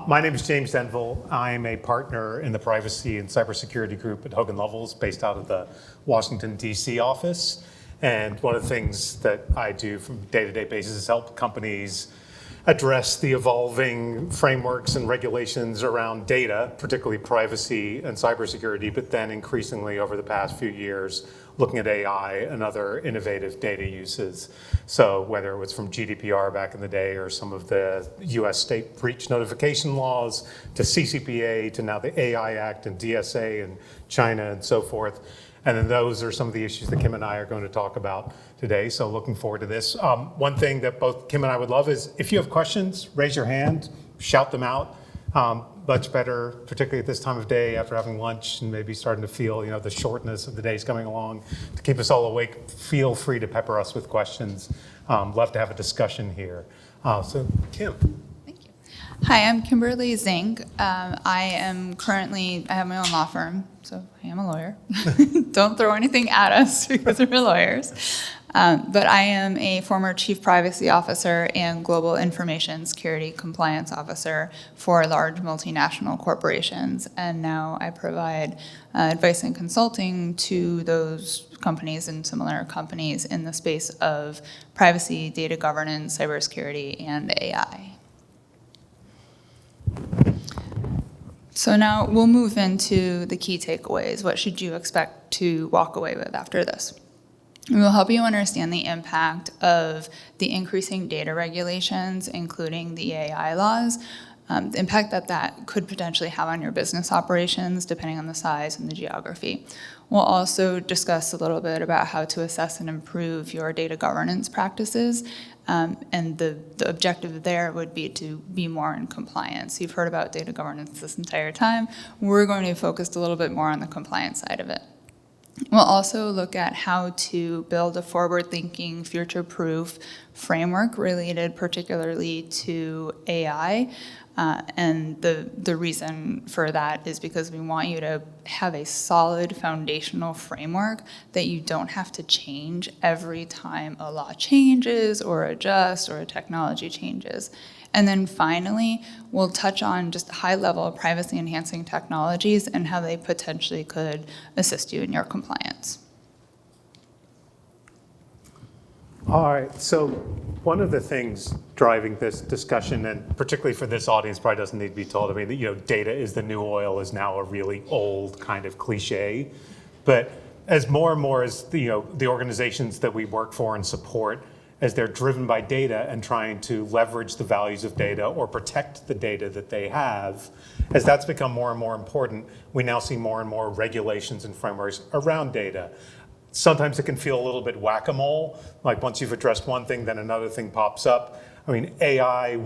My name is James Denville. I'm a partner in the privacy and cybersecurity group at Hogan Lovells, based out of the Washington, D.C. office. And one of the things that I do from a day-to-day basis is help companies address the evolving frameworks and regulations around data, particularly privacy and cybersecurity, but then increasingly over the past few years, looking at AI and other innovative data uses. So whether it was from GDPR back in the day or some of the US state breach notification laws to CCPA to now the AI Act and DSA and China and so forth. And then those are some of the issues that Kim and I are going to talk about today. So looking forward to this. One thing that both Kim and I would love is if you have questions, raise your hand, shout them out. Much better, particularly at this time of day after having lunch and maybe starting to feel, the shortness of the days coming along. To keep us all awake, feel free to pepper us with questions. Love to have a discussion here. So Kim. Hi, I'm Kimberly Zink. I have my own law firm, so I am a lawyer. Don't throw anything at us because we're lawyers. But I am a former Chief Privacy Officer and Global Information Security Compliance Officer for large multinational corporations. And now I provide advice and consulting to those companies and similar companies in the space of privacy, data governance, cybersecurity, and AI. So now we'll move into the key takeaways. What should you expect to walk away with after this? We will help you understand the impact of the increasing data regulations, including the AI laws, the impact that could potentially have on your business operations, depending on the size and the geography. We'll also discuss a little bit about how to assess and improve your data governance practices. And the objective there would be to be more in compliance. You've heard about data governance this entire time. We're going to focus a little bit more on the compliance side of it. We'll also look at how to build a forward-thinking, future-proof framework related particularly to AI. And the reason for that is because we want you to have a solid foundational framework that you don't have to change every time a law changes or adjusts or a technology changes. And then finally, we'll touch on just high-level privacy-enhancing technologies and how they potentially could assist you in your compliance. All right, so one of the things driving this discussion, and particularly for this audience, probably doesn't need to be told. I mean, data is the new oil is now a really old kind of cliche. But as more and more as the organizations that we work for and support, as they're driven by data and trying to leverage the values of data or protect the data that they have, as that's become more and more important, we now see more and more regulations and frameworks around data. Sometimes it can feel a little bit whack-a-mole, like once you've addressed one thing, then another thing pops up. I mean, AI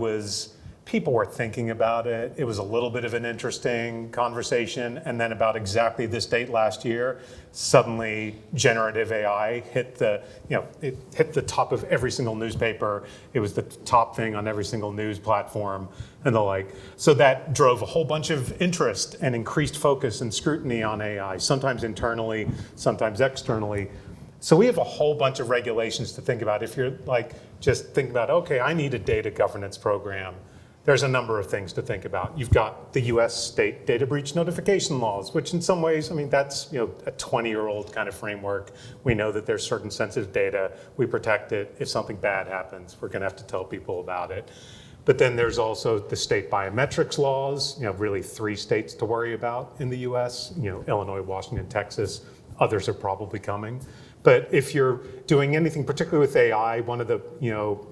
people were thinking about it. It was a little bit of an interesting conversation. And then about exactly this date last year, suddenly generative AI hit it hit the top of every single newspaper. It was the top thing on every single news platform and the like. So that drove a whole bunch of interest and increased focus and scrutiny on AI, sometimes internally, sometimes externally. So we have a whole bunch of regulations to think about. If you're just thinking about, okay, I need a data governance program. There's a number of things to think about. You've got the US state data breach notification laws, which in some ways, that's a 20-year-old kind of framework. We know that there's certain sensitive data. We protect it. If something bad happens, we're gonna have to tell people about it. But then there's also the state biometrics laws, really 3 states to worry about in the US, Illinois, Washington, Texas. Others are probably coming. But if you're doing anything, particularly with AI, one of the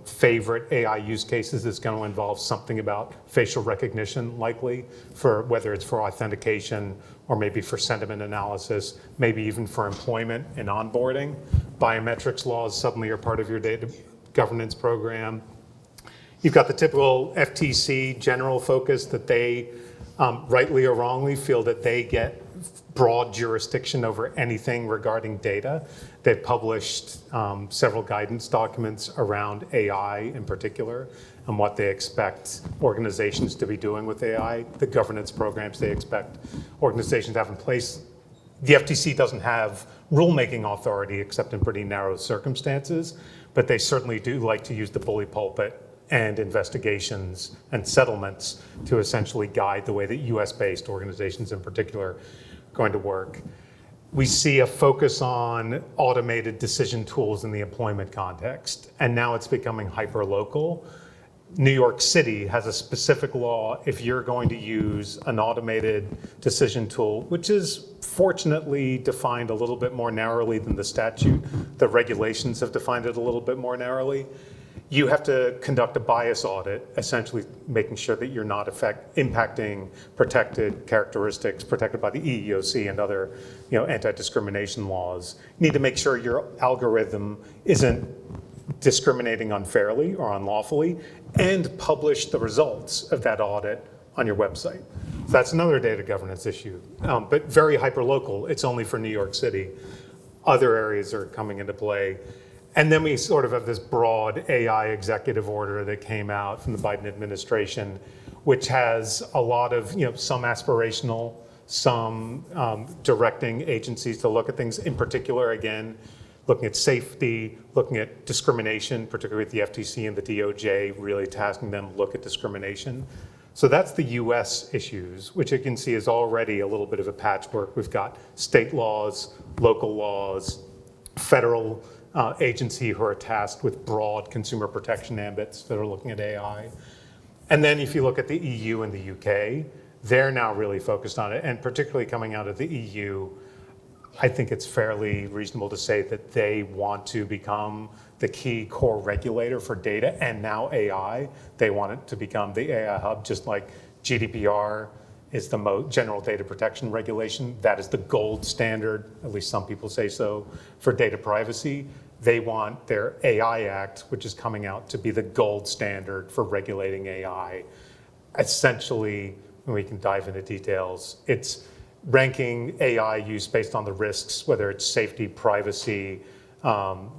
favorite AI use cases is going to involve something about facial recognition, likely, for whether it's for authentication or maybe for sentiment analysis, maybe even for employment and onboarding. Biometrics laws suddenly are part of your data governance program. You've got the typical FTC general focus that they, rightly or wrongly, feel that they get broad jurisdiction over anything regarding data. They've published several guidance documents around AI in particular and what they expect organizations to be doing with AI, the governance programs they expect organizations to have in place. The FTC doesn't have rulemaking authority except in pretty narrow circumstances, but they certainly do like to use the bully pulpit and investigations and settlements to essentially guide the way that US-based organizations in particular are going to work. We see a focus on automated decision tools in the employment context, and now it's becoming hyper-local. New York City has a specific law if you're going to use an automated decision tool, which is fortunately defined a little bit more narrowly than the statute. The regulations have defined it a little bit more narrowly. You have to conduct a bias audit, essentially making sure that you're not impacting protected characteristics protected by the EEOC and other anti-discrimination laws. You need to make sure your algorithm isn't discriminating unfairly or unlawfully, and publish the results of that audit on your website. So that's another data governance issue, but very hyperlocal. It's only for New York City. Other areas are coming into play. And then we sort of have this broad AI executive order that came out from the Biden administration, which has a lot of, some aspirational, some directing agencies to look at things, in particular, again, looking at safety, looking at discrimination, particularly with the FTC and the DOJ, really tasking them to look at discrimination. So that's the US issues, which you can see is already a little bit of a patchwork. We've got state laws, local laws, federal agency who are tasked with broad consumer protection ambits that are looking at AI. And then if you look at the EU and the UK, they're now really focused on it. And particularly coming out of the EU, I think it's fairly reasonable to say that they want to become the key core regulator for data and now AI. They want it to become the AI hub, just like GDPR is the general data protection regulation. That is the gold standard, at least some people say so, for data privacy. They want their AI Act, which is coming out, to be the gold standard for regulating AI. Essentially, when we can dive into details, it's ranking AI use based on the risks, whether it's safety, privacy,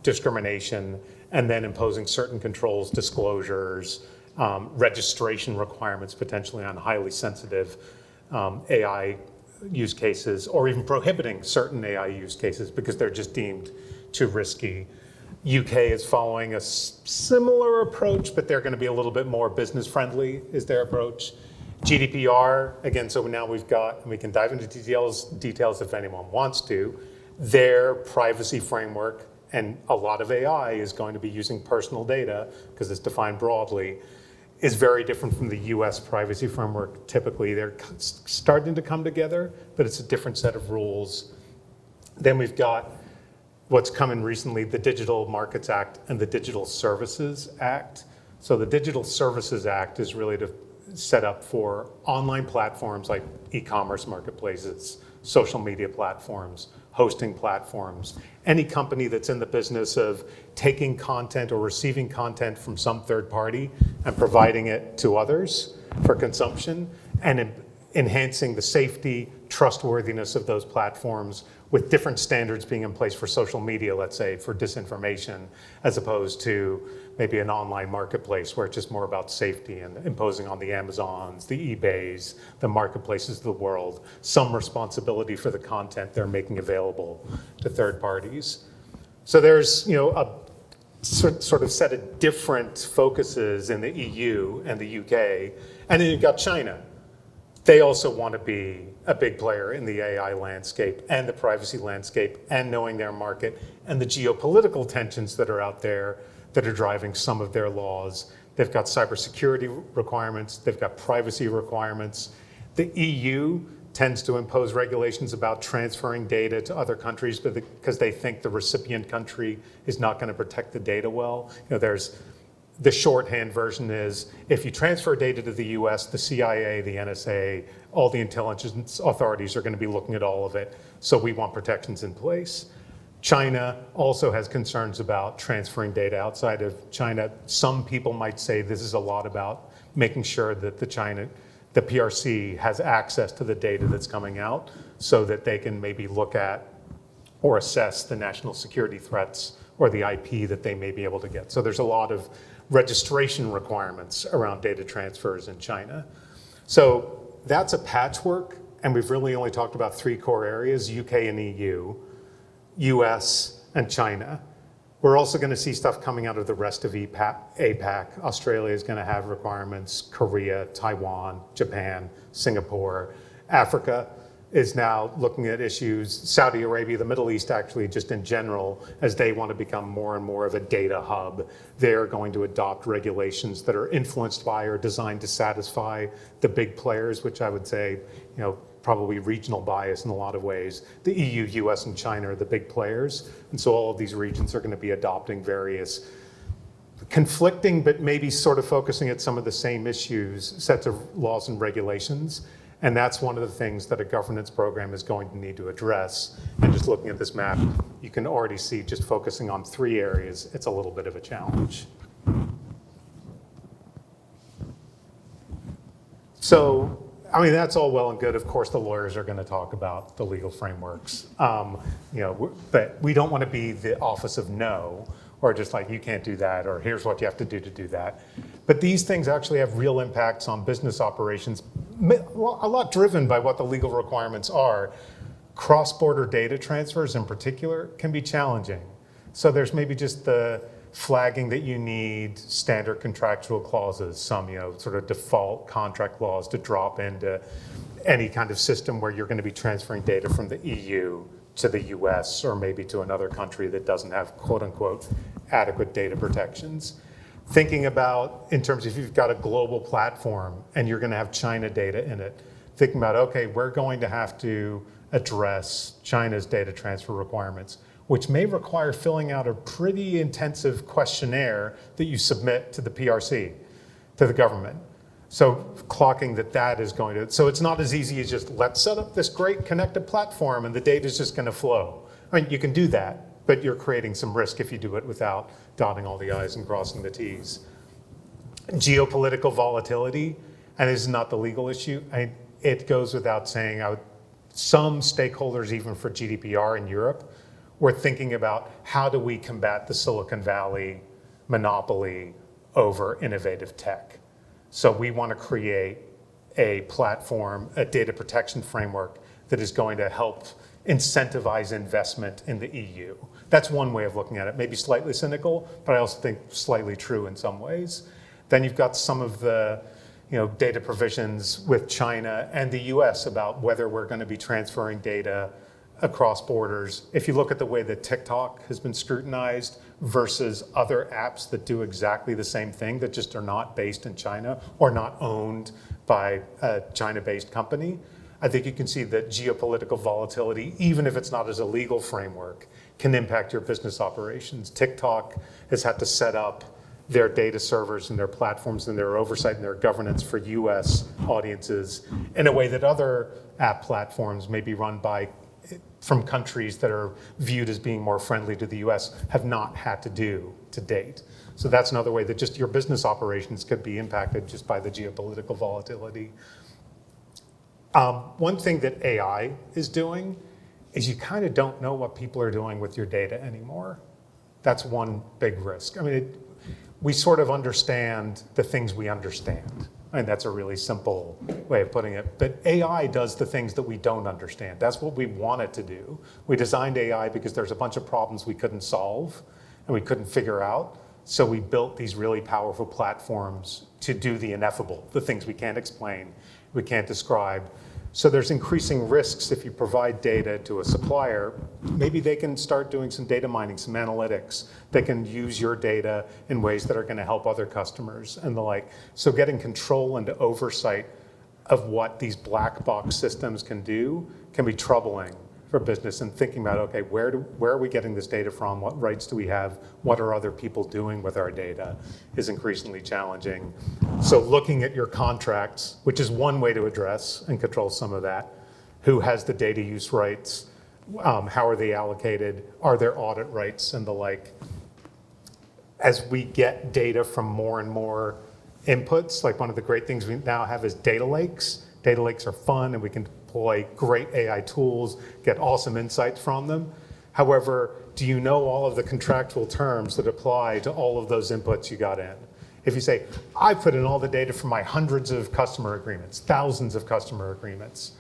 discrimination, and then imposing certain controls, disclosures, registration requirements potentially on highly sensitive AI use cases, or even prohibiting certain AI use cases because they're just deemed too risky. UK is following a similar approach, but they're going to be a little bit more business friendly is their approach. GDPR, again, so now we've got, and we can dive into details if anyone wants to, their privacy framework, and a lot of AI is going to be using personal data because it's defined broadly, is very different from the US privacy framework. Typically, they're starting to come together, but it's a different set of rules. Then we've got what's come in recently, the Digital Markets Act and the Digital Services Act. So the Digital Services Act is really to set up for online platforms like e-commerce marketplaces, social media platforms, hosting platforms, any company that's in the business of taking content or receiving content from some third party and providing it to others for consumption, and enhancing the safety, trustworthiness of those platforms with different standards being in place for social media, let's say, for disinformation, as opposed to maybe an online marketplace where it's just more about safety and imposing on the Amazons, the eBays, the marketplaces of the world, some responsibility for the content they're making available to third parties. So there's a sort of set of different focuses in the EU and the UK, and then you've got China. They also want to be a big player in the AI landscape and the privacy landscape, and knowing their market and the geopolitical tensions that are out there that are driving some of their laws. They've got cybersecurity requirements, they've got privacy requirements. The EU tends to impose regulations about transferring data to other countries because they think the recipient country is not going to protect the data well. There's the shorthand version is if you transfer data to the US, the CIA, the NSA, all the intelligence authorities are going to be looking at all of it. So we want protections in place. China also has concerns about transferring data outside of China. Some people might say this is a lot about making sure that the PRC has access to the data that's coming out so that they can maybe look at or assess the national security threats or the IP that they may be able to get. So there's a lot of registration requirements around data transfers in China. So that's a patchwork, and we've really only talked about three core areas: UK and EU, US and China. We're also going to see stuff coming out of the rest of APAC. Australia is going to have requirements, Korea, Taiwan, Japan, Singapore. Africa is now looking at issues, Saudi Arabia, the Middle East actually, just in general, as they want to become more and more of a data hub, they're going to adopt regulations that are influenced by or designed to satisfy the big players, which I would say, probably regional bias in a lot of ways. The EU, US, and China are the big players. And so all of these regions are going to be adopting various conflicting, but maybe sort of focusing at some of the same issues, sets of laws and regulations. And that's one of the things that a governance program is going to need to address. And just looking at this map, you can already see just focusing on 3 areas, it's a little bit of a challenge. So, that's all well and good. Of course, the lawyers are going to talk about the legal frameworks. But we don't want to be the office of no, or just like, you can't do that, or here's what you have to do that. But these things actually have real impacts on business operations, well, a lot driven by what the legal requirements are. Cross-border data transfers in particular can be challenging. So there's maybe just the flagging that you need standard contractual clauses, some sort of default contract laws to drop into any kind of system where you're going to be transferring data from the EU to the US or maybe to another country that doesn't have quote unquote adequate data protections. Thinking about, in terms of if you've got a global platform and you're going to have China data in it, thinking about, okay, we're going to have to address China's data transfer requirements, which may require filling out a pretty intensive questionnaire that you submit to the PRC, to the government. So clocking that is going to, so it's not as easy as just, let's set up this great connected platform and the data is just going to flow. You can do that, but you're creating some risk if you do it without dotting all the I's and crossing the T's. Geopolitical volatility, and this is not the legal issue, it goes without saying, some stakeholders, even for GDPR in Europe, were thinking about how do we combat the Silicon Valley monopoly over innovative tech. So we want to create a platform, a data protection framework that is going to help incentivize investment in the EU. That's one way of looking at it, maybe slightly cynical, but I also think slightly true in some ways. Then you've got some of the data provisions with China and the US about whether we're going to be transferring data across borders. If you look at the way that TikTok has been scrutinized versus other apps that do exactly the same thing that just are not based in China or not owned by a China-based company, I think you can see that geopolitical volatility, even if it's not as a legal framework, can impact your business operations. TikTok has had to set up their data servers and their platforms and their oversight and their governance for US audiences in a way that other app platforms may be run from countries that are viewed as being more friendly to the US have not had to do to date. So that's another way that just your business operations could be impacted just by the geopolitical volatility. One thing that AI is doing is you kind of don't know what people are doing with your data anymore. That's one big risk. We sort of understand the things we understand. That's a really simple way of putting it. But AI does the things that we don't understand. That's what we want it to do. We designed AI because there's a bunch of problems we couldn't solve and we couldn't figure out. So we built these really powerful platforms to do the ineffable, the things we can't explain, we can't describe. So there's increasing risks if you provide data to a supplier. Maybe they can start doing some data mining, some analytics. They can use your data in ways that are going to help other customers and the like. So getting control and oversight of what these black box systems can do can be troubling for business, and thinking about, okay, where are we getting this data from? What rights do we have? What are other people doing with our data is increasingly challenging. So looking at your contracts, which is one way to address and control some of that. Who has the data use rights? How are they allocated? Are there audit rights and the like? As we get data from more and more inputs, like one of the great things we now have is data lakes. Data lakes are fun and we can deploy great AI tools, get awesome insights from them. However, do you know all of the contractual terms that apply to all of those inputs you got in? If you say, I put in all the data from my hundreds of customer agreements, thousands of customer agreements.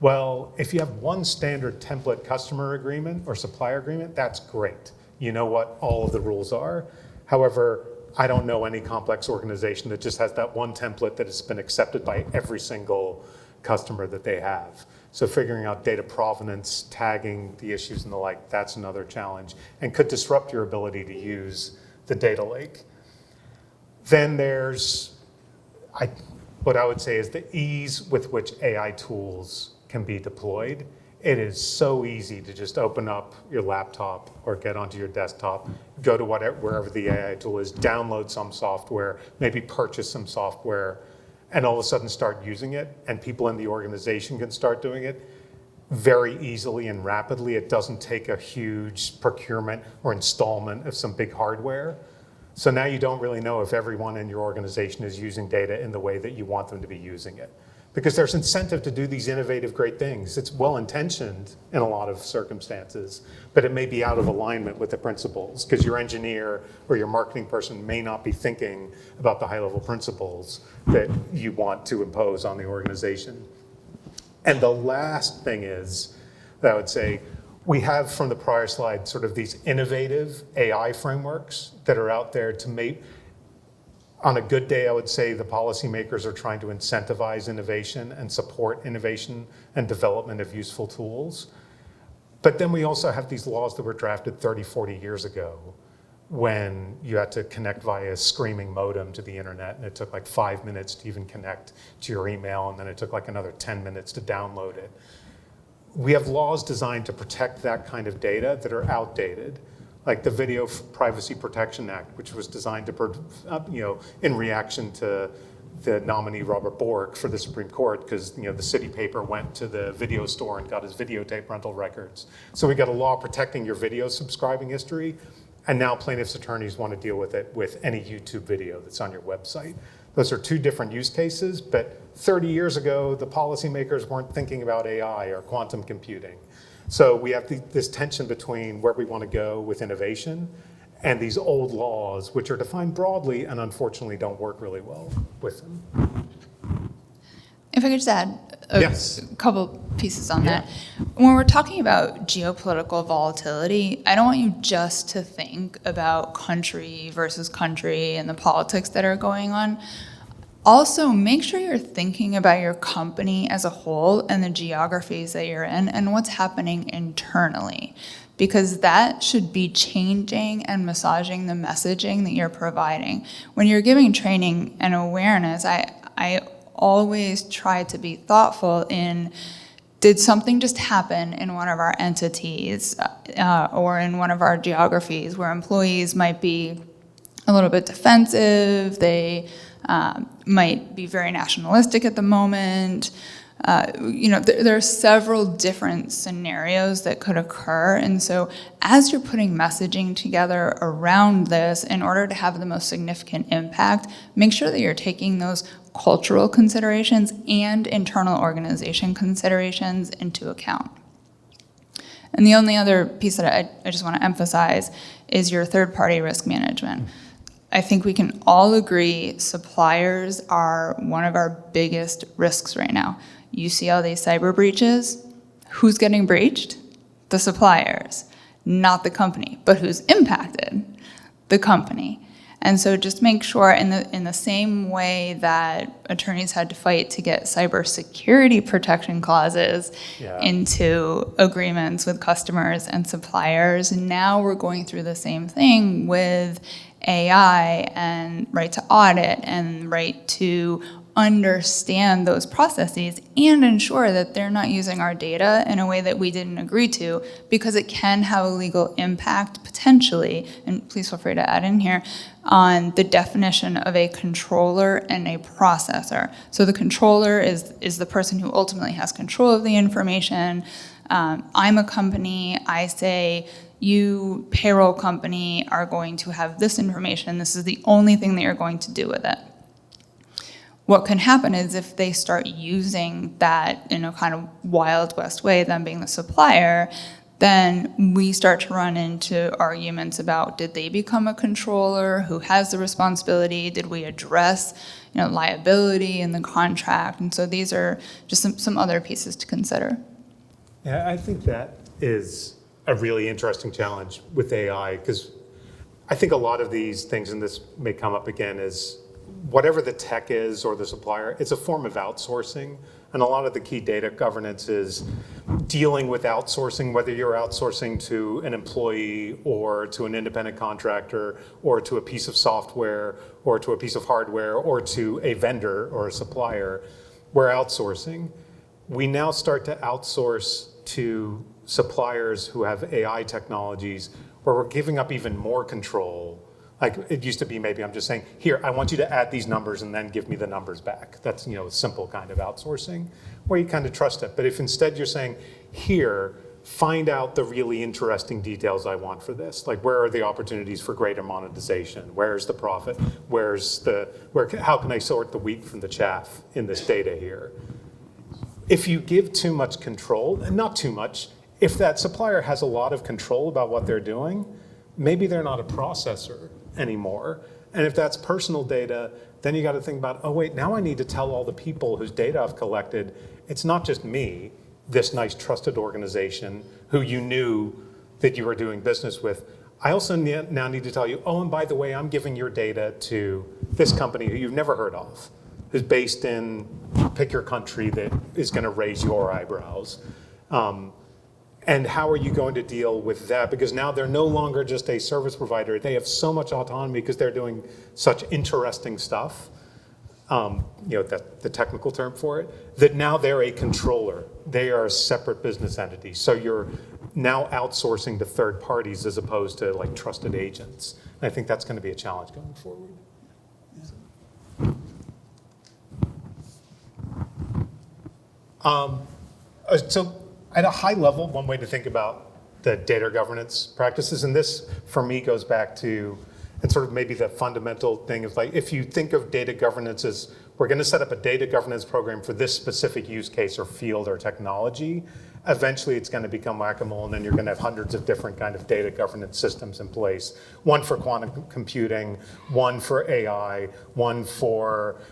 Well, if you have one standard template customer agreement or supplier agreement, that's great. You know what all of the rules are. However, I don't know any complex organization that just has that one template that has been accepted by every single customer that they have. So figuring out data provenance, tagging the issues and the like, that's another challenge and could disrupt your ability to use the data lake. Then there's what I would say is the ease with which AI tools can be deployed. It is so easy to just open up your laptop or get onto your desktop, go to wherever the AI tool is, download some software, maybe purchase some software, and all of a sudden start using it, and people in the organization can start doing it very easily and rapidly. It doesn't take a huge procurement or installment of some big hardware. So now you don't really know if everyone in your organization is using data in the way that you want them to be using it. Because there's incentive to do these innovative, great things. It's well-intentioned in a lot of circumstances, but it may be out of alignment with the principles because your engineer or your marketing person may not be thinking about the high-level principles that you want to impose on the organization. And the last thing is that I would say, we have from the prior slide sort of these innovative AI frameworks that are out there to make. On a good day, I would say the policymakers are trying to incentivize innovation and support innovation and development of useful tools. But then we also have these laws that were drafted 30, 40 years ago when you had to connect via a screaming modem to the internet, and it took like 5 minutes to even connect to your email, and then it took like another 10 minutes to download it. We have laws designed to protect that kind of data that are outdated, like the Video Privacy Protection Act, which was designed to, in reaction to the nominee Robert Bork for the Supreme Court, because the city paper went to the video store and got his videotape rental records. So we got a law protecting your video subscribing history, and now plaintiffs' attorneys want to deal with it with any YouTube video that's on your website. Those are two different use cases, but 30 years ago, the policymakers weren't thinking about AI or quantum computing. So we have this tension between where we want to go with innovation and these old laws, which are defined broadly and unfortunately don't work really well with them. If I could just add a Yes. couple pieces on that. When we're talking about geopolitical volatility, I don't want you just to think about country versus country and the politics that are going on. Also, make sure you're thinking about your company as a whole and the geographies that you're in and what's happening internally, because that should be changing and massaging the messaging that you're providing. When you're giving training and awareness, I always try to be thoughtful in, did something just happen in one of our entities or in one of our geographies where employees might be a little bit defensive, they might be very nationalistic at the moment. There are several different scenarios that could occur. And so as you're putting messaging together around this in order to have the most significant impact, make sure that you're taking those cultural considerations and internal organization considerations into account. And the only other piece that I just want to emphasize is your third-party risk management. I think we can all agree suppliers are one of our biggest risks right now. You see all these cyber breaches. Who's getting breached? The suppliers, not the company. But who's impacted? The company. And so just make sure in the same way that attorneys had to fight to get cybersecurity protection clauses into agreements with customers and suppliers, now we're going through the same thing with AI and right to audit and right to understand those processes and ensure that they're not using our data in a way that we didn't agree to, because it can have a legal impact potentially, and please feel free to add in here, on the definition of a controller and a processor. So the controller is the person who ultimately has control of the information. I'm a company, I say, you, payroll company, are going to have this information. This is the only thing that you're going to do with it. What can happen is if they start using that in a kind of Wild West way, them being the supplier, then we start to run into arguments about, did they become a controller? Who has the responsibility? Did we address liability in the contract? And so these are just some other pieces to consider. Yeah, I think that is a really interesting challenge with AI, because I think a lot of these things, and this may come up again, is whatever the tech is or the supplier, it's a form of outsourcing. And a lot of the key data governance is dealing with outsourcing, whether you're outsourcing to an employee or to an independent contractor or to a piece of software or to a piece of hardware or to a vendor or a supplier, we're outsourcing. We now start to outsource to suppliers who have AI technologies where we're giving up even more control. Like it used to be, maybe I'm just saying, here, I want you to add these numbers and then give me the numbers back. That's, a simple kind of outsourcing where you kind of trust it. But if instead you're saying, here, find out the really interesting details I want for this. Like, where are the opportunities for greater monetization? Where's the profit? How can I sort the wheat from the chaff in this data here? If you give too much control, and not too much, if that supplier has a lot of control about what they're doing, maybe they're not a processor anymore. And if that's personal data, then you got to think about, oh wait, now I need to tell all the people whose data I've collected, it's not just me, this nice trusted organization who you knew that you were doing business with. I also now need to tell you, oh, and by the way, I'm giving your data to this company who you've never heard of, who's based in pick your country that is going to raise your eyebrows. And how are you going to deal with that? Because now they're no longer just a service provider. They have so much autonomy because they're doing such interesting stuff, the technical term for it, that now they're a controller. They are a separate business entity. So you're now outsourcing to third parties as opposed to like trusted agents. And I think that's going to be a challenge going forward. So at a high level, one way to think about the data governance practices, and this for me goes back to, and sort of maybe the fundamental thing is like, if you think of data governance as, we're going to set up a data governance program for this specific use case or field or technology, eventually it's going to become whack-a-mole, and then you're going to have hundreds of different kind of data governance systems in place. One for quantum computing, one for AI, one for,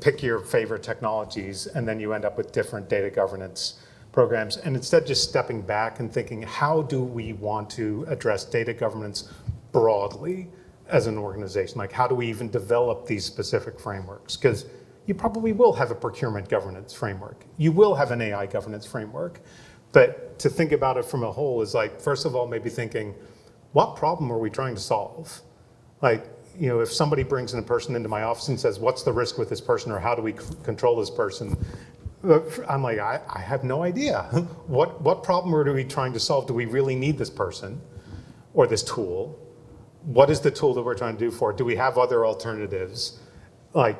pick your favorite technologies, and then you end up with different data governance programs. And instead just stepping back and thinking, how do we want to address data governance broadly as an organization? Like, how do we even develop these specific frameworks? Because you probably will have a procurement governance framework. You will have an AI governance framework. But to think about it from a whole is like, first of all, maybe thinking, what problem are we trying to solve? Like, if somebody brings in a person into my office and says, what's the risk with this person, or how do we control this person? I'm like, I have no idea. What problem are we trying to solve? Do we really need this person or this tool? What is the tool that we're trying to do for it? Do we have other alternatives? Like,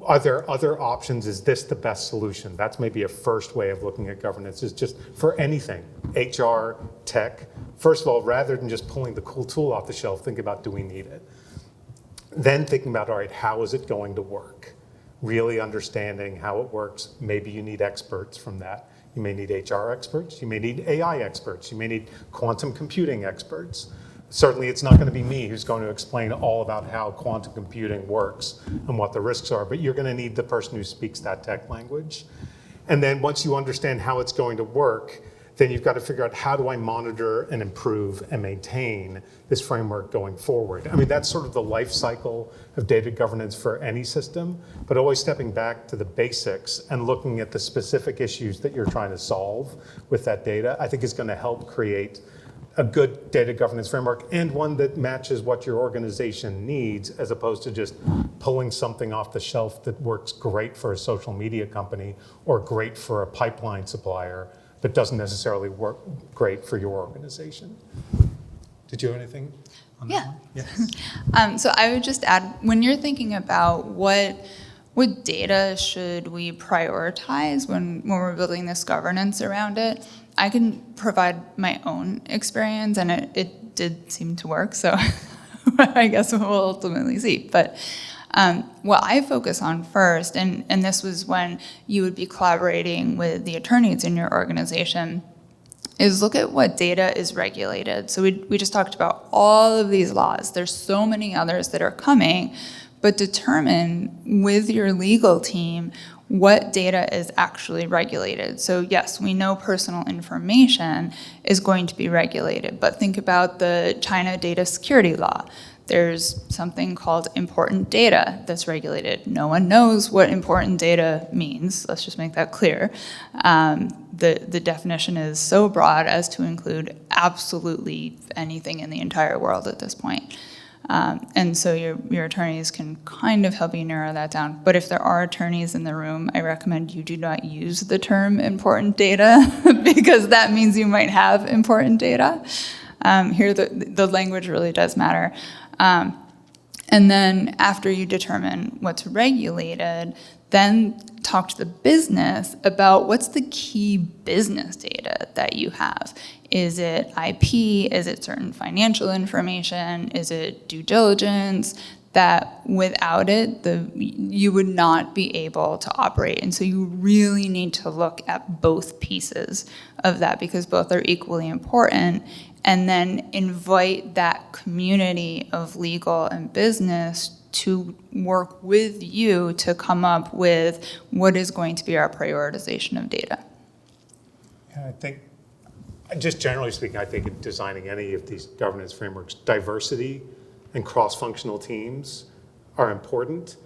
are there other options? Is this the best solution? That's maybe a first way of looking at governance, is just for anything, HR, tech. First of all, rather than just pulling the cool tool off the shelf, think about, do we need it? Then thinking about, all right, how is it going to work? Really understanding how it works. Maybe you need experts from that. You may need HR experts. You may need AI experts. You may need quantum computing experts. Certainly it's not going to be me who's going to explain all about how quantum computing works and what the risks are, but you're going to need the person who speaks that tech language. And then once you understand how it's going to work, then you've got to figure out, how do I monitor and improve and maintain this framework going forward? I mean, that's sort of the life cycle of data governance for any system, but always stepping back to the basics and looking at the specific issues that you're trying to solve with that data, I think is going to help create a good data governance framework, and one that matches what your organization needs, as opposed to just pulling something off the shelf that works great for a social media company or great for a pipeline supplier, but doesn't necessarily work great for your organization. Did you have anything on that one? Yes. So I would just add, when you're thinking about what data should we prioritize when we're building this governance around it, I can provide my own experience, and it did seem to work, so I guess we'll ultimately see. But what I focus on first, and this was when you would be collaborating with the attorneys in your organization, is look at what data is regulated. So we just talked about all of these laws. There's so many others that are coming, but determine with your legal team what data is actually regulated. So yes, we know personal information is going to be regulated, but think about the China data security law. There's something called important data that's regulated. No one knows what important data means. Let's just make that clear. The definition is so broad as to include absolutely anything in the entire world at this point. And so your attorneys can kind of help you narrow that down. But if there are attorneys in the room, I recommend you do not use the term important data because that means you might have important data. Here, the language really does matter. And then after you determine what's regulated, then talk to the business about what's the key business data that you have. Is it IP? Is it certain financial information? Is it due diligence? That without it, you would not be able to operate. And so you really need to look at both pieces of that because both are equally important. And then invite that community of legal and business to work with you to come up with what is going to be our prioritization of data. Yeah, I think, just generally speaking, I think in designing any of these governance frameworks, diversity and cross-functional teams are important,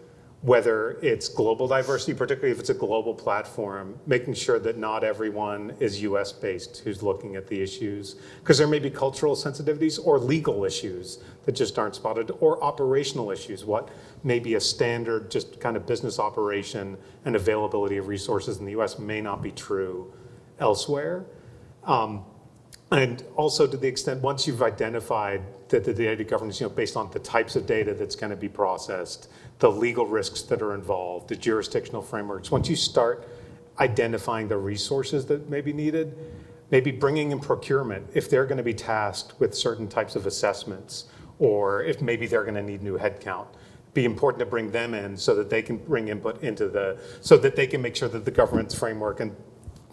whether it's global diversity, particularly if it's a global platform, making sure that not everyone is US-based who's looking at the issues, because there may be cultural sensitivities or legal issues that just aren't spotted, or operational issues, what may be a standard just kind of business operation and availability of resources in the US may not be true elsewhere. And also to the extent, once you've identified that the data governance, based on the types of data that's going to be processed, the legal risks that are involved, the jurisdictional frameworks, once you start identifying the resources that may be needed, maybe bringing in procurement if they're going to be tasked with certain types of assessments, or if maybe they're going to need new headcount, be important to bring them in so that they can bring input into so that they can make sure that the governance framework and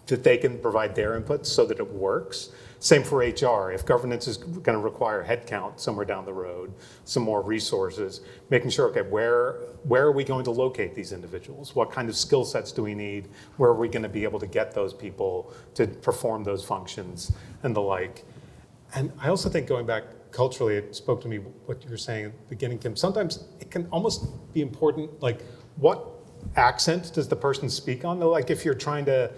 that they can provide their input so that it works. Same for HR. If governance is going to require headcount somewhere down the road, some more resources, making sure, okay, where are we going to locate these individuals? What kind of skill sets do we need? Where are we going to be able to get those people to perform those functions and the like? And I also think going back culturally, it spoke to me what you were saying at the beginning, Kim. Sometimes it can almost be important, like what accent does the person speak on? Like if you're trying to,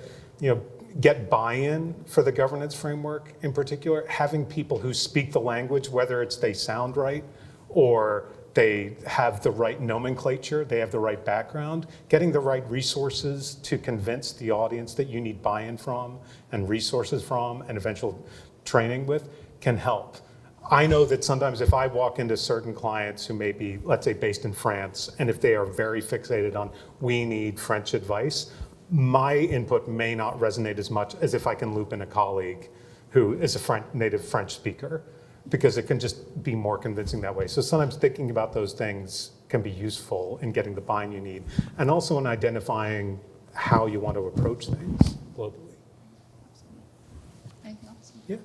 get buy-in for the governance framework in particular, having people who speak the language, whether it's they sound right or they have the right nomenclature, they have the right background, getting the right resources to convince the audience that you need buy-in from and resources from and eventual training with can help. I know that sometimes if I walk into certain clients who may be, let's say, based in France, and if they are very fixated on, we need French advice, my input may not resonate as much as if I can loop in a colleague who is a native French speaker, because it can just be more convincing that way. So sometimes thinking about those things can be useful in getting the buy-in you need, and also in identifying how you want to approach things globally. Anything else? Yeah.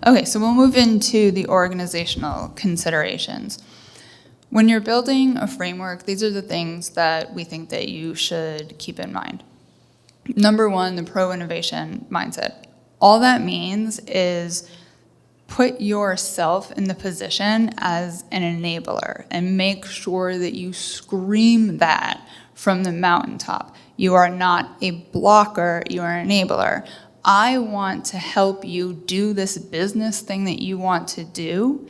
Okay, so we'll move into the organizational considerations. When you're building a framework, these are the things that we think that you should keep in mind. Number one, the pro-innovation mindset. All that means is put yourself in the position as an enabler and make sure that you scream that from the mountaintop. You are not a blocker, you are an enabler. I want to help you do this business thing that you want to do.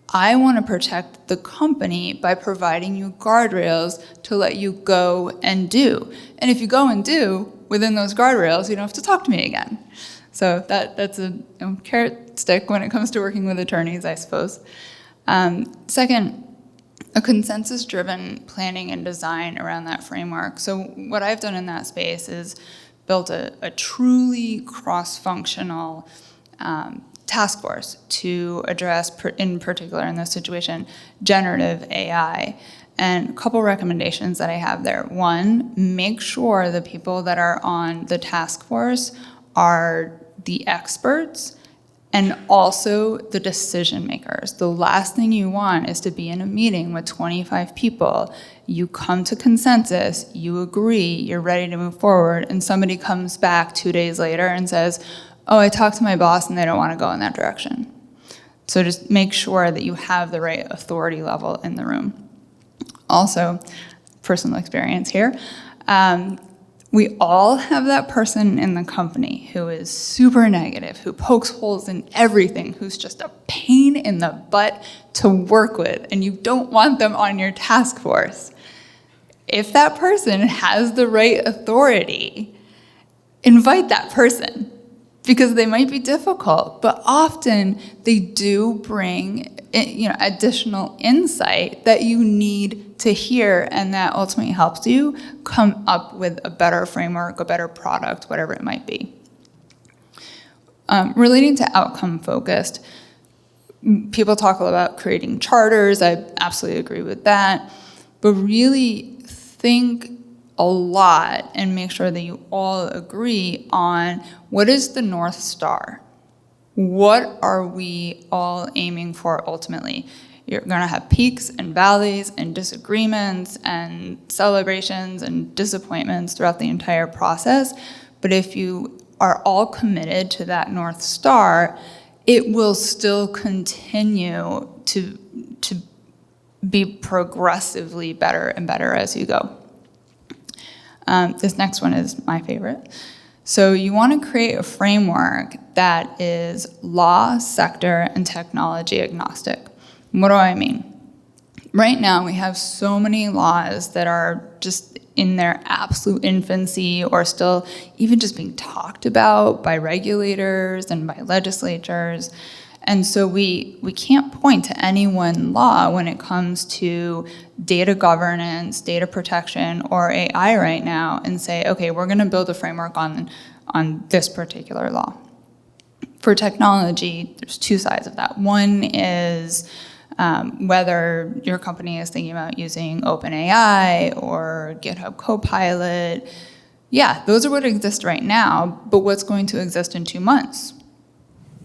I want to protect the company by providing you guardrails to let you go and do. And if you go and do within those guardrails, you don't have to talk to me again. So that's a carrot stick when it comes to working with attorneys, I suppose. Second, a consensus-driven planning and design around that framework. So what I've done in that space is built a truly cross-functional task force to address, in particular in this situation, generative AI. And a couple recommendations that I have there. One, make sure the people that are on the task force are the experts and also the decision makers. The last thing you want is to be in a meeting with 25 people. You come to consensus, you agree, you're ready to move forward, and somebody comes back 2 days later and says, oh, I talked to my boss and they don't want to go in that direction. So just make sure that you have the right authority level in the room. Also, personal experience here, we all have that person in the company who is super negative, who pokes holes in everything, who's just a pain in the butt to work with, and you don't want them on your task force. If that person has the right authority, invite that person, because they might be difficult, but often they do bring additional insight that you need to hear, and that ultimately helps you come up with a better framework, a better product, whatever it might be. Relating to outcome focused, people talk about creating charters. I absolutely agree with that, but really think a lot and make sure that you all agree on what is the North Star. What are we all aiming for ultimately? You're going to have peaks and valleys and disagreements and celebrations and disappointments throughout the entire process. But if you are all committed to that North Star, it will still continue to be progressively better and better as you go. This next one is my favorite. So you want to create a framework that is law, sector, and technology agnostic. What do I mean? Right now, we have so many laws that are just in their absolute infancy or still even just being talked about by regulators and by legislatures. And so we can't point to any one law when it comes to data governance, data protection, or AI right now and say, okay, we're going to build a framework on this particular law. For technology, there's two sides of that. One is whether your company is thinking about using OpenAI or GitHub Copilot. Yeah, those are what exist right now, but what's going to exist in 2 months?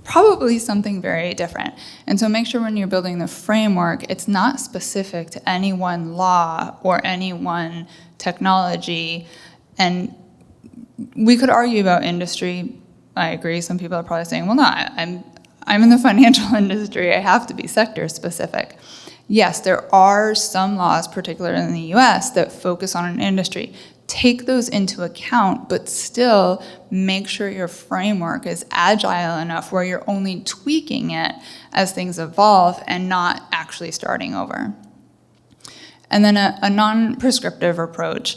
Probably something very different. And so make sure when you're building the framework, it's not specific to any one law or any one technology. And we could argue about industry. I agree. Some people are probably saying, well, no, I'm in the financial industry. I have to be sector specific. Yes, there are some laws, particularly in the US, that focus on an industry. Take those into account, but still make sure your framework is agile enough where you're only tweaking it as things evolve and not actually starting over. And then a non-prescriptive approach.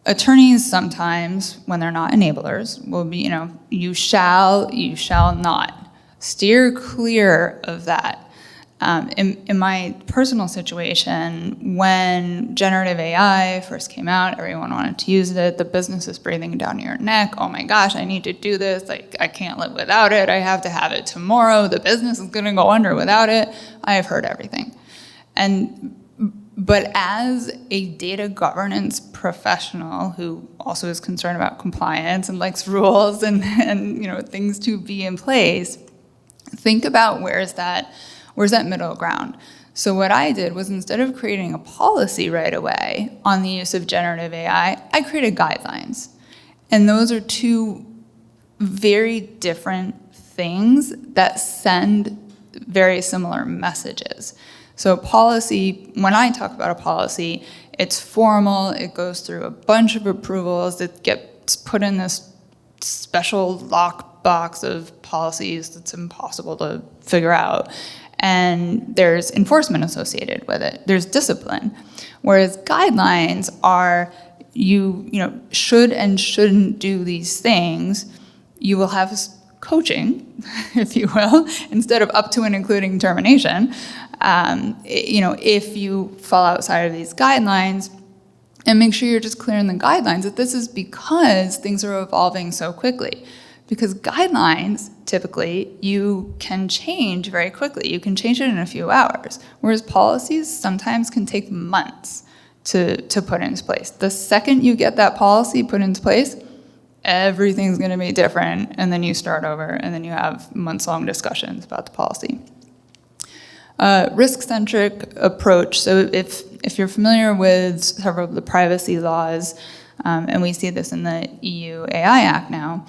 Attorneys sometimes, when they're not enablers, will be, you shall not. Steer clear of that. In my personal situation, when generative AI first came out, everyone wanted to use it. The business is breathing down your neck. Oh my gosh, I need to do this. Like, I can't live without it. I have to have it tomorrow. The business is going to go under without it. I have heard everything. But as a data governance professional who also is concerned about compliance and likes rules and things to be in place, think about where's that middle ground. So what I did was, instead of creating a policy right away on the use of generative AI, I created guidelines. And those are two very different things that send very similar messages. So policy, when I talk about a policy, it's formal, it goes through a bunch of approvals, it gets put in this special lockbox of policies that's impossible to figure out. And there's enforcement associated with it. There's discipline. Whereas guidelines are, you should and shouldn't do these things. You will have coaching, if you will, instead of up to and including termination. If you fall outside of these guidelines, and make sure you're just clear in the guidelines that this is because things are evolving so quickly. Because guidelines, typically, you can change very quickly. You can change it in a few hours, whereas policies sometimes can take months to put into place. The second you get that policy put into place, everything's going to be different, and then you start over, and then you have months-long discussions about the policy. Risk-centric approach. So if you're familiar with several of the privacy laws, and we see this in the EU AI Act now,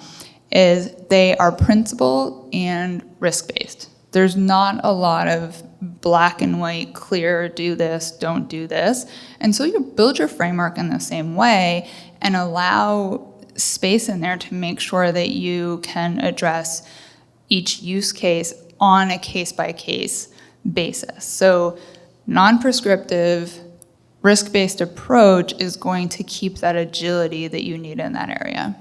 is they are principle and risk-based. There's not a lot of black and white, clear, do this, don't do this. And so you build your framework in the same way and allow space in there to make sure that you can address each use case on a case-by-case basis. So non-prescriptive, risk-based approach is going to keep that agility that you need in that area.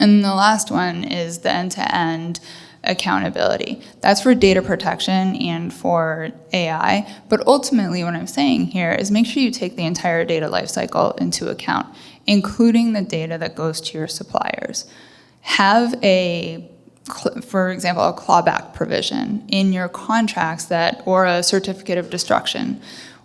And the last one is the end-to-end accountability. That's for data protection and for AI. But ultimately, what I'm saying here is make sure you take the entire data lifecycle into account, including the data that goes to your suppliers. Have for example, a clawback provision in your contracts or a certificate of destruction,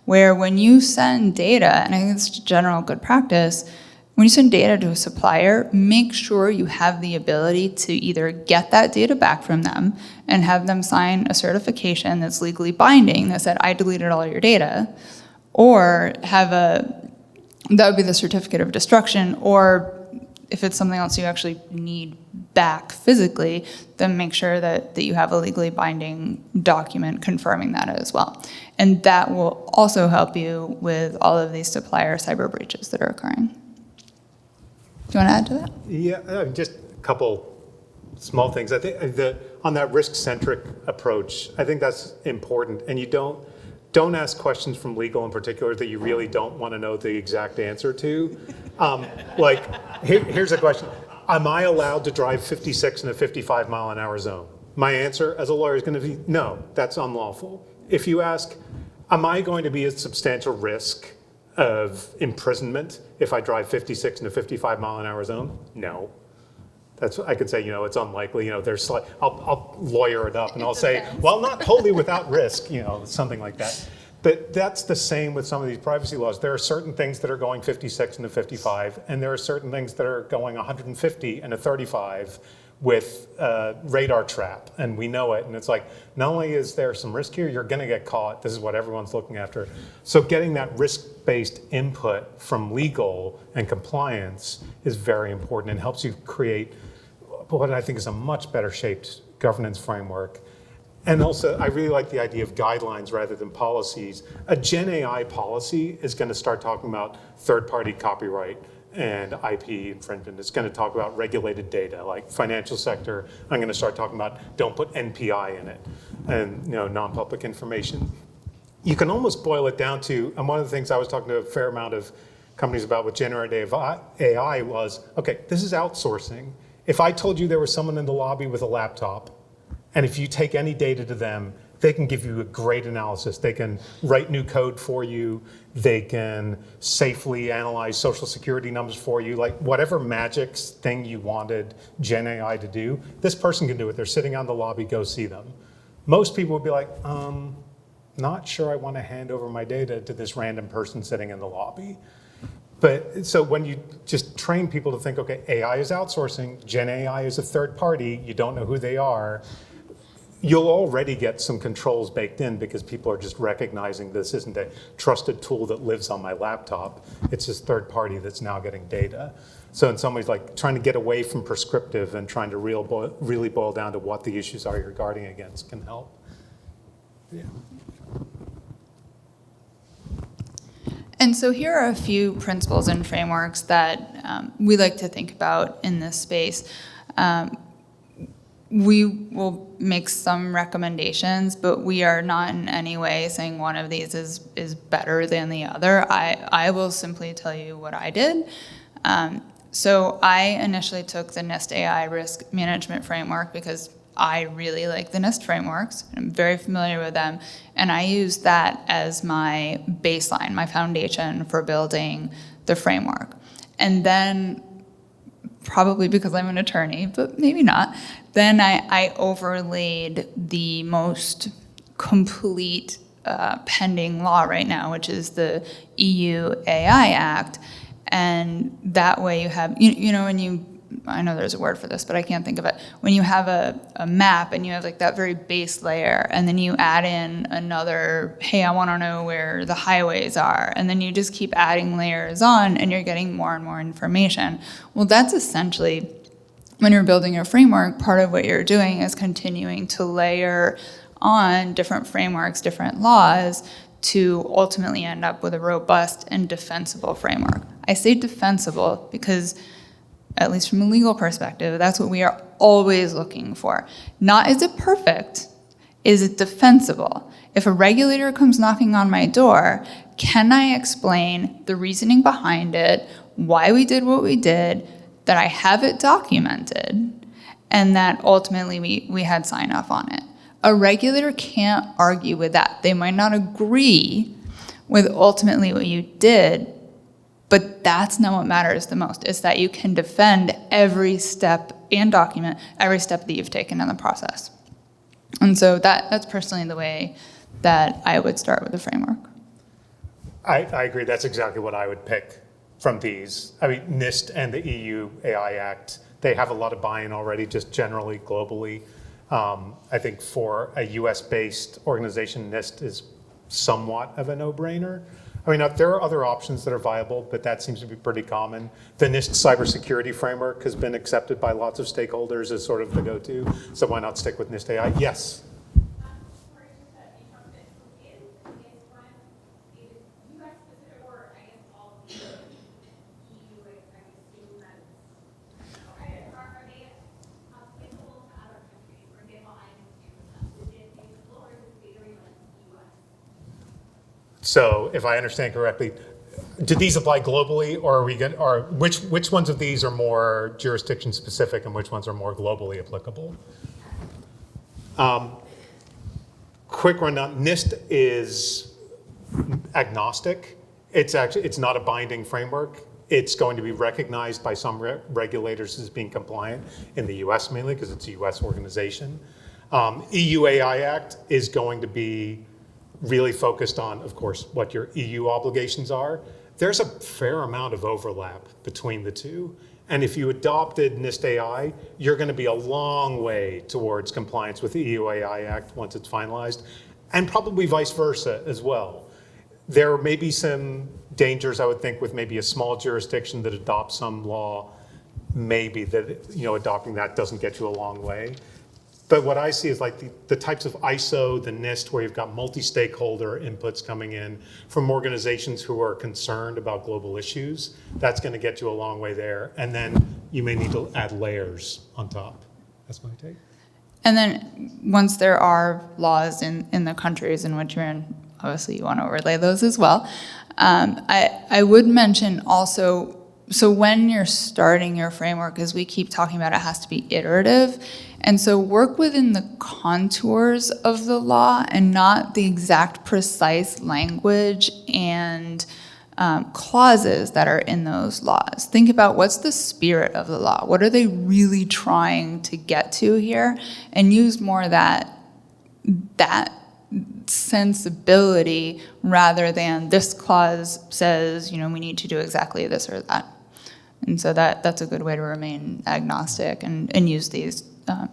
where when you send data, and I think it's general good practice, when you send data to a supplier, make sure you have the ability to either get that data back from them and have them sign a certification that's legally binding that said, I deleted all your data, or that would be the certificate of destruction, or if it's something else you actually need back physically, then make sure that you have a legally binding document confirming that as well. And that will also help you with all of these supplier cyber breaches that are occurring. Do you want to add to that? Yeah, just a couple small things. I think on that risk-centric approach, I think that's important. And you don't ask questions from legal in particular that you really don't want to know the exact answer to. Here's a question. Am I allowed to drive 56 in a 55 mile an hour zone? My answer as a lawyer is going to be no, that's unlawful. If you ask, am I going to be at substantial risk of imprisonment if I drive 56 in a 55 mile an hour zone? No. I could say, it's unlikely, I'll lawyer it up and I'll say, well, not totally without risk, something like that. But that's the same with some of these privacy laws. There are certain things that are going 56 and a 55, and there are certain things that are going 150 and a 35 with radar trap, and we know it. And it's like, not only is there some risk here, you're gonna get caught. This is what everyone's looking after. So getting that risk-based input from legal and compliance is very important and helps you create what I think is a much better shaped governance framework. And also, I really like the idea of guidelines rather than policies. A Gen AI policy is going to start talking about third-party copyright and IP infringement. It's going to talk about regulated data, like financial sector. I'm going to start talking about don't put NPI in it, and non-public information. You can almost boil it down to, and one of the things I was talking to a fair amount of companies about with generative AI was, okay, this is outsourcing. If I told you there was someone in the lobby with a laptop, and if you take any data to them, they can give you a great analysis. They can write new code for you. They can safely analyze social security numbers for you. Like whatever magic thing you wanted Gen AI to do, this person can do it. They're sitting on the lobby, go see them. Most people would be like, not sure I want to hand over my data to this random person sitting in the lobby. But so when you just train people to think, okay, AI is outsourcing, Gen AI is a third party, you don't know who they are, you'll already get some controls baked in because people are just recognizing this isn't a trusted tool that lives on my laptop. It's this third party that's now getting data. So in some ways, like trying to get away from prescriptive and trying to really boil down to what the issues are you're guarding against can help. Yeah. And so here are a few principles and frameworks that we like to think about in this space. We will make some recommendations, but we are not in any way saying one of these is better than the other. I will simply tell you what I did. So I initially took the NIST AI risk management framework because I really like the NIST frameworks. I'm very familiar with them. And I used that as my baseline, my foundation for building the framework. And then, probably because I'm an attorney, but maybe not, then I overlaid the most complete pending law right now, which is the EU AI Act. And that way you have, when you I know there's a word for this, but I can't think of it. When you have a map and you have like that very base layer, and then you add in another, hey, I want to know where the highways are, and then you just keep adding layers on, and you're getting more and more information. Well, that's essentially, when you're building a framework, part of what you're doing is continuing to layer on different frameworks, different laws, to ultimately end up with a robust and defensible framework. I say defensible because, at least from a legal perspective, that's what we are always looking for. Not is it perfect, is it defensible? If a regulator comes knocking on my door, can I explain the reasoning behind it, why we did what we did, that I have it documented, and that ultimately we had sign off on it? A regulator can't argue with that. They might not agree with ultimately what you did, but that's not what matters the most. It's that you can defend every step and document every step that you've taken in the process. And so that's personally the way that I would start with the framework. I agree. That's exactly what I would pick from these. I mean, NIST and the EU AI Act, they have a lot of buy-in already, just generally, globally. I think for a US-based organization, NIST is somewhat of a no-brainer. I mean, there are other options that are viable, but that seems to be pretty common. The NIST cybersecurity framework has been accepted by lots of stakeholders as sort of the go-to, so why not stick with NIST AI? Yes? So if I understand correctly, do these apply globally, or are we going, or which ones of these are more jurisdiction specific and which ones are more globally applicable? Quick rundown, NIST is agnostic. It's not a binding framework. It's going to be recognized by some regulators as being compliant in the US mainly because it's a US organization. EU AI Act is going to be really focused on, of course, what your EU obligations are. There's a fair amount of overlap between the two. And if you adopted NIST AI, you're going to be a long way towards compliance with the EU AI Act once it's finalized, and probably vice versa as well. There may be some dangers, I would think, with maybe a small jurisdiction that adopts some law, maybe that, adopting that doesn't get you a long way. But what I see is like the types of ISO, the NIST, where you've got multi-stakeholder inputs coming in from organizations who are concerned about global issues. That's going to get you a long way there. And then you may need to add layers on top. That's my take. And then once there are laws in the countries in which you're in, obviously you want to overlay those as well. I would mention also, so when you're starting your framework, as we keep talking about, it has to be iterative. And so work within the contours of the law and not the exact precise language and clauses that are in those laws. Think about what's the spirit of the law? What are they really trying to get to here? And use more of that sensibility rather than this clause says, we need to do exactly this or that. And so that's a good way to remain agnostic and use these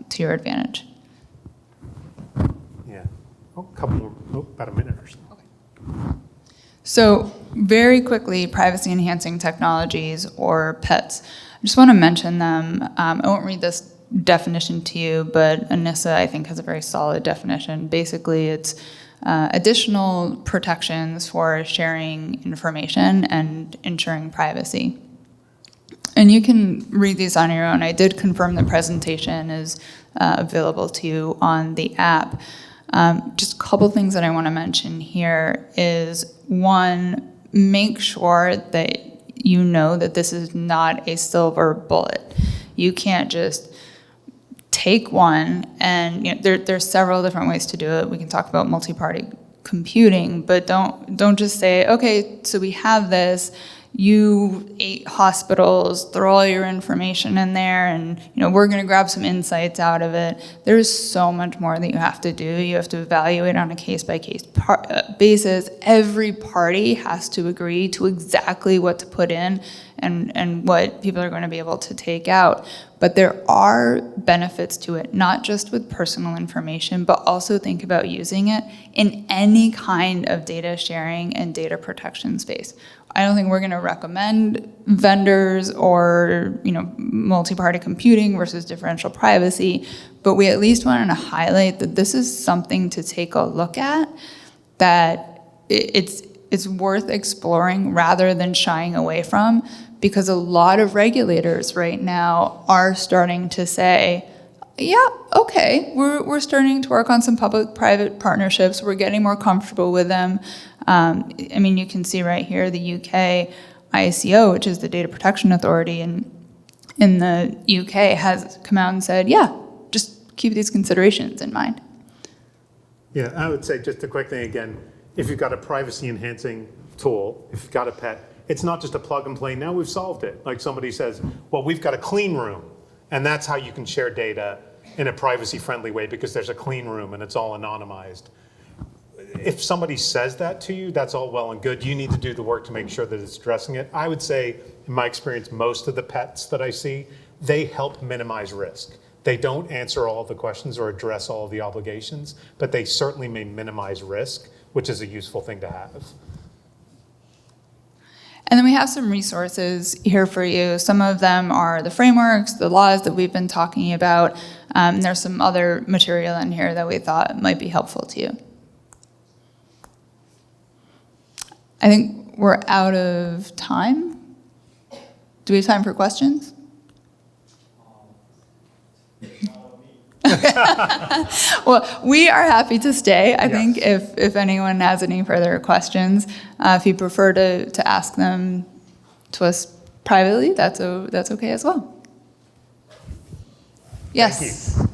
to your advantage. Yeah. About a minute or so. Okay. So very quickly, privacy enhancing technologies, or PETs. I just want to mention them. I won't read this definition to you, but ANISA, I think, has a very solid definition. Basically, it's additional protections for sharing information and ensuring privacy. And you can read these on your own. I did confirm the presentation is available to you on the app. Just a couple things that I want to mention here is, one, make sure that you know that this is not a silver bullet. You can't just take one and there's several different ways to do it. We can talk about multi-party computing, but don't just say, okay, so we have this, you 8 hospitals, throw all your information in there, and we're going to grab some insights out of it. There's so much more that you have to do. You have to evaluate on a case-by-case basis. Every party has to agree to exactly what to put in and what people are going to be able to take out. But there are benefits to it, not just with personal information, but also think about using it in any kind of data sharing and data protection space. I don't think we're going to recommend vendors or, multi-party computing versus differential privacy, but we at least wanted to highlight that this is something to take a look at, that it's worth exploring rather than shying away from, because a lot of regulators right now are starting to say, yeah, okay, we're starting to work on some public-private partnerships. We're getting more comfortable with them. You can see right here the UK ICO, which is the Data Protection Authority in the UK, has come out and said, yeah, just keep these considerations in mind. Yeah, I would say just a quick thing again, if you've got a privacy-enhancing tool, if you've got a pet, it's not just a plug and play, now we've solved it. Like somebody says, well, we've got a clean room, and that's how you can share data in a privacy-friendly way because there's a clean room and it's all anonymized. If somebody says that to you, that's all well and good. You need to do the work to make sure that it's addressing it. I would say, in my experience, most of the pets that I see, they help minimize risk. They don't answer all of the questions or address all of the obligations, but they certainly may minimize risk, which is a useful thing to have. And then we have some resources here for you. Some of them are the frameworks, the laws that we've been talking about. There's some other material in here that we thought might be helpful to you. I think we're out of time. Do we have time for questions? Well, we are happy to stay. I think if anyone has any further questions, if you prefer to ask them to us privately, that's okay as well. Yes. Thank you.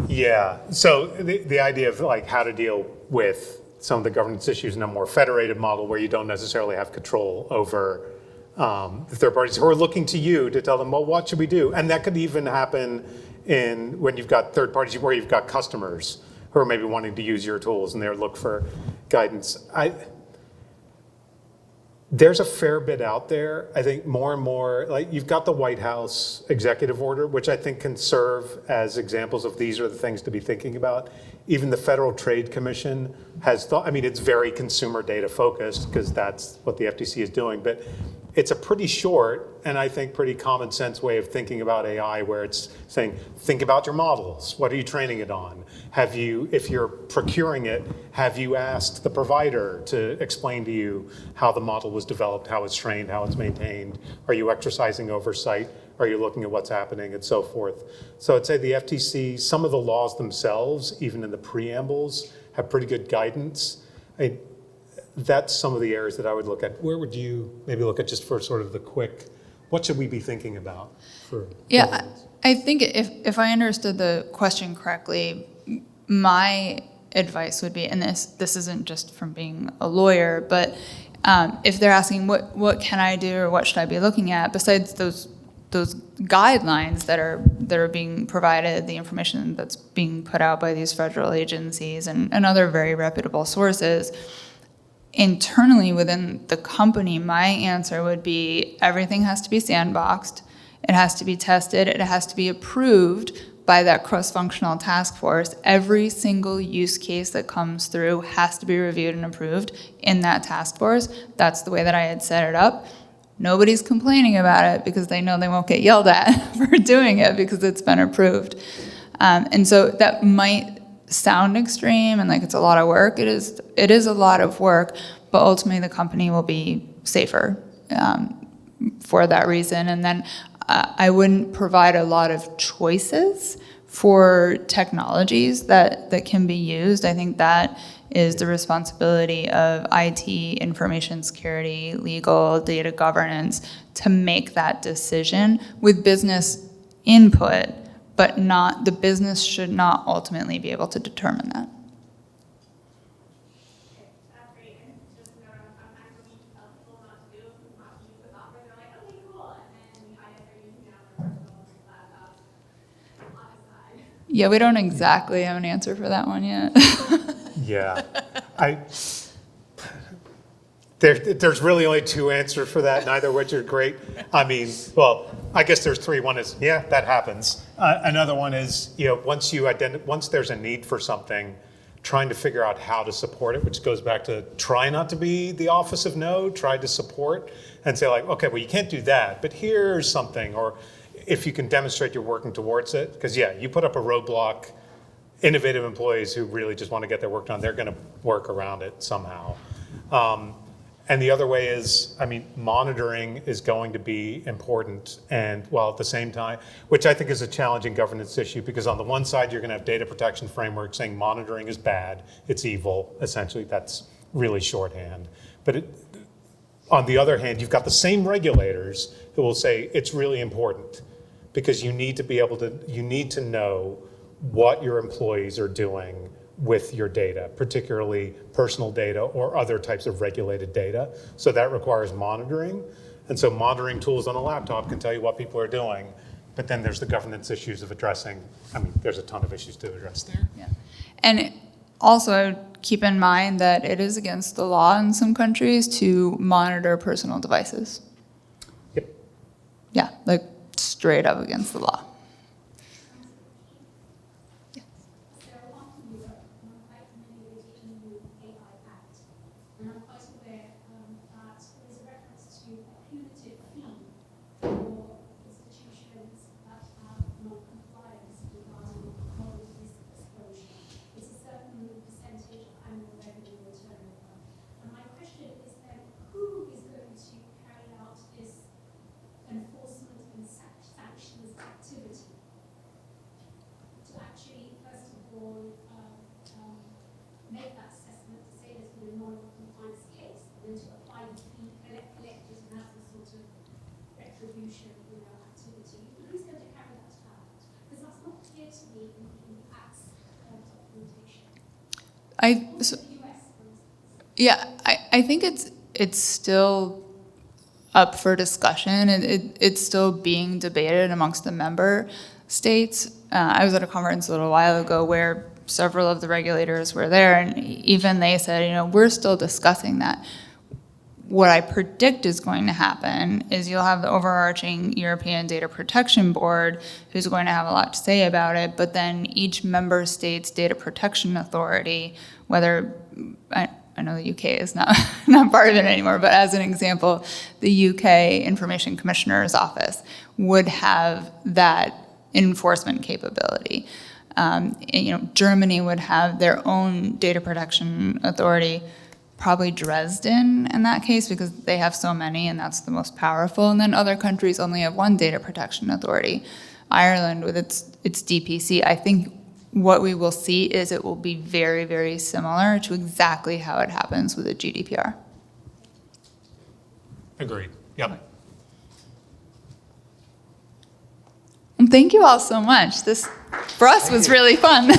Yeah, so the idea of like how to deal with some of the governance issues in a more federated model where you don't necessarily have control over the third parties who are looking to you to tell them, well, what should we do? And that could even happen when you've got third parties where you've got customers who are maybe wanting to use your tools and they look for guidance. There's a fair bit out there. I think more and more, like you've got the White House executive order, which I think can serve as examples of these are the things to be thinking about. Even the Federal Trade Commission has thought, it's very consumer data focused because that's what the FTC is doing, but it's a pretty short and I think pretty common sense way of thinking about AI where it's saying, think about your models. What are you training it on? If you're procuring it, have you asked the provider to explain to you how the model was developed, how it's trained, how it's maintained? Are you exercising oversight? Are you looking at what's happening and so forth? So I'd say the FTC, some of the laws themselves, even in the preambles, have pretty good guidance. That's some of the areas that I would look at. Where would you maybe look at just for sort of the quick, what should we be thinking about for governance? I think if I understood the question correctly, my advice would be, and this isn't just from being a lawyer, but if they're asking what can I do or what should I be looking at, besides those those guidelines that are being provided, the information that's being put out by these federal agencies and other very reputable sources, internally within the company, my answer would be everything has to be sandboxed, it has to be tested, it has to be approved by that cross-functional task force. Every single use case that comes through has to be reviewed and approved in that task force. That's the way that I had set it up. Nobody's complaining about it because they know they won't get yelled at for doing it because it's been approved. And so that might sound extreme and like it's a lot of work. It is a lot of work, but ultimately the company will be safer for that reason. And then I wouldn't provide a lot of choices for technologies that can be used. I think that is the responsibility of IT, information security, legal, data governance to make that decision with business input, but the business should not ultimately be able to determine that. Yeah, we don't exactly have an answer for that one yet. Yeah, there's really only two answers for that, neither of which are great. I mean, well, I guess there's three. One is, yeah, that happens. Another one is, once there's a need for something, trying to figure out how to support it, which goes back to try not to be the office of no, try to support and say like, okay, well, you can't do that, but here's something, or if you can demonstrate you're working towards it, because yeah, you put up a roadblock, innovative employees who really just want to get their work done, they're going to work around it somehow. And the other way is, monitoring is going to be important, and while at the same time, which I think is a challenging governance issue, because on the one side, you're going to have data protection framework saying monitoring is bad, it's evil, essentially, that's really shorthand. But on the other hand, you've got the same regulators who will say it's really important, because you need to know what your employees are doing with your data, particularly personal data or other types of regulated data. So that requires monitoring. And so monitoring tools on a laptop can tell you what people are doing, but then there's the governance issues of addressing, there's a ton of issues to address there. Yeah. And also keep in mind that it is against the law in some countries to monitor personal devices. Yep. Yeah, like straight up against the law. Make that assessment to say there's been a non-compliance case, and then to apply the fee, collect it, and have some sort of retribution, activity. Who's going to carry that out? Because that's not clear to me in the act's documentation. I think it's still up for discussion, and it's still being debated amongst the member states. I was at a conference a little while ago where several of the regulators were there, and even they said, we're still discussing that. What I predict is going to happen is you'll have the overarching European Data Protection Board who's going to have a lot to say about it, but then each member state's data protection authority, whether, I know the UK is not part of it anymore, but as an example, the UK Information Commissioner's Office would have that enforcement capability. Germany would have their own data protection authority, probably Dresden in that case, because they have so many and that's the most powerful. And then other countries only have one data protection authority. Ireland with its DPC, I think what we will see is it will be very, very similar to exactly how it happens with the GDPR. Agreed. Yep. And thank you all so much. This, for us, was really fun.